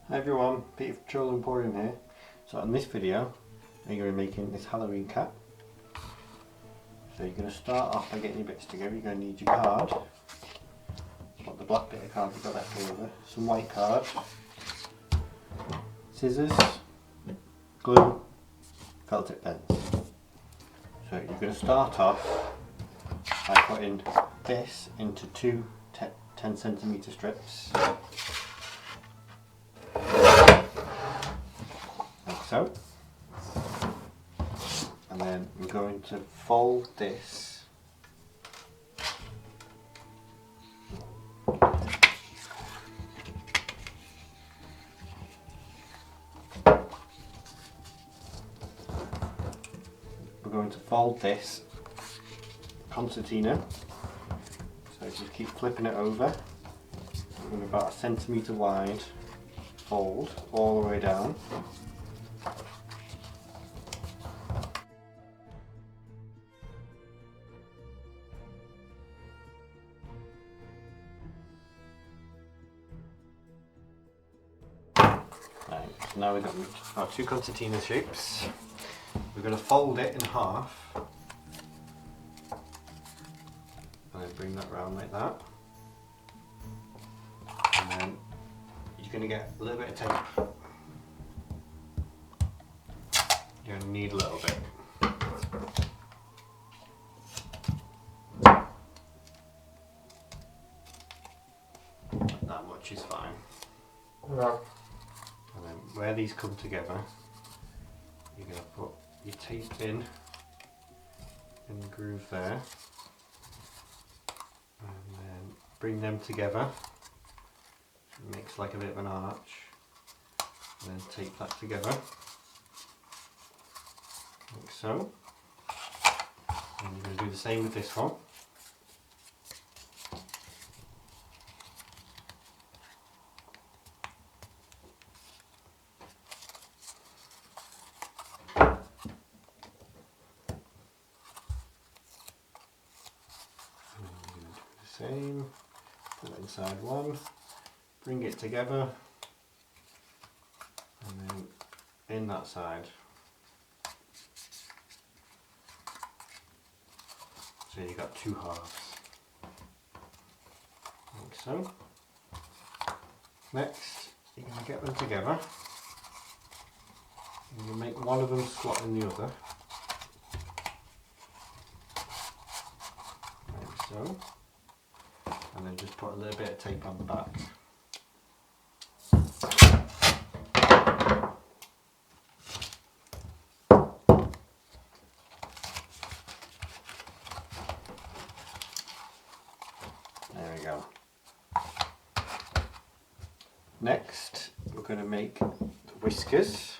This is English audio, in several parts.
Hi everyone, Peter from Troll Emporium here. So in this video, I'm going to be making this Halloween cat. So you're going to start off by getting your bits together. You're going to need your card, what the black bit of card you've got left over, some white card, scissors, glue, felt tip pens. So you're going to start off by putting this into two 10cm strips. Like so. And then we're going to fold this concertina, so just keep flipping it over with about 1 centimetre wide fold all the way down. Right, so now we've got our two concertina shapes. We're going to fold it in half and then bring that round like that, and then you're going to get a little bit of tape. You're going to need a little bit. That much is fine. Yeah. And then where these come together, you're going to put your tape in the groove there, and then bring them together. It makes like a bit of an arch, and then tape that together, like so. And you're going to do the same with this one. Same, put it inside one, bring it together, and then in that side. So you've got two halves, like so. Next, you're going to get them together, and you make one of them squat in the other, like so. And then just put a little bit of tape on the back. There we go. Next, we're going to make the whiskers.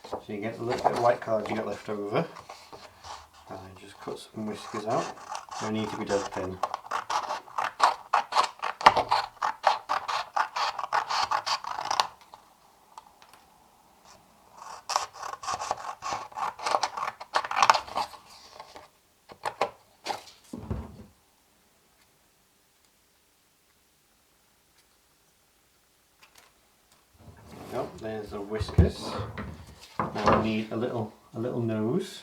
So you get a little bit of white card you got left over, and then just cut some whiskers out. They need to be dead thin. There's the whiskers. Now we need a little nose.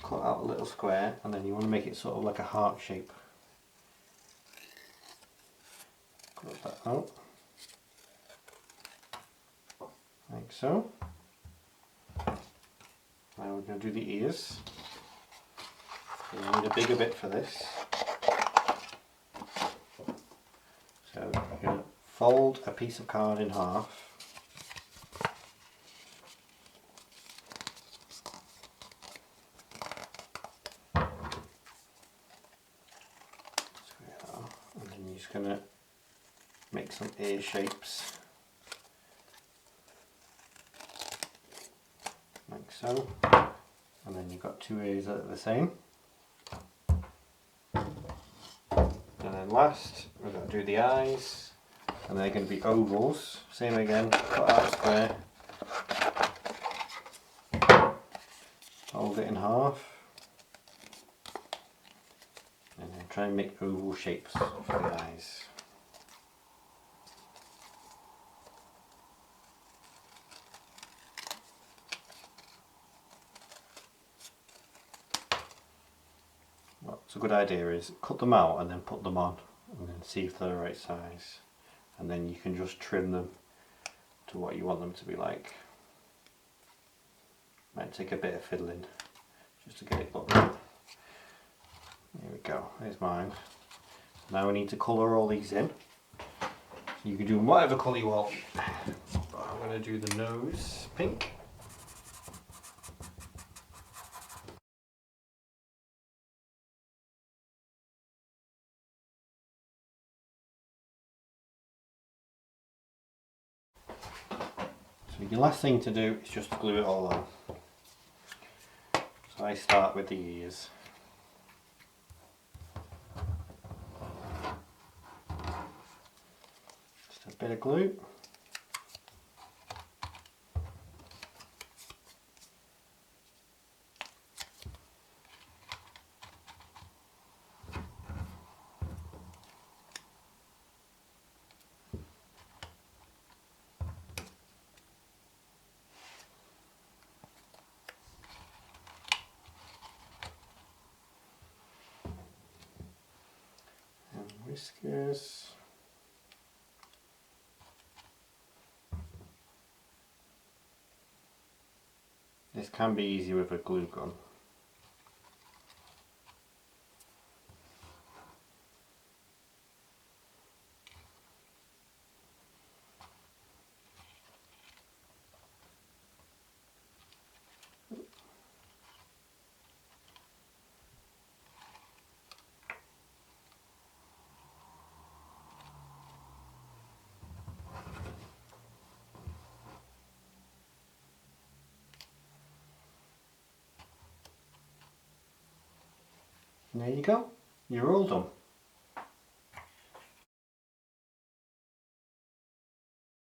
Cut out a little square, and then you want to make it sort of like a heart shape. Cut that out, like so. Now we're going to do the ears. So you need a bigger bit for this. So you're going to fold a piece of card in half, and then you're just going to make some ear shapes, like so, and then you've got two ears that are the same. And then last, we're going to do the eyes, and they're going to be ovals. Same again, cut out a square, fold it in half, and then try and make oval shapes for the eyes. What's a good idea is cut them out and then put them on and then see if they're the right size, and then you can just trim them to what you want them to be like. Might take a bit of fiddling just to get it look right. There we go, there's mine. Now we need to colour all these in. So you can do whatever colour you want, but I'm going to do the nose pink. So your last thing to do is just glue it all on. So I start with the ears. Just a bit of glue. And whiskers. This can be easy with a glue gun. And there you go, you're all done.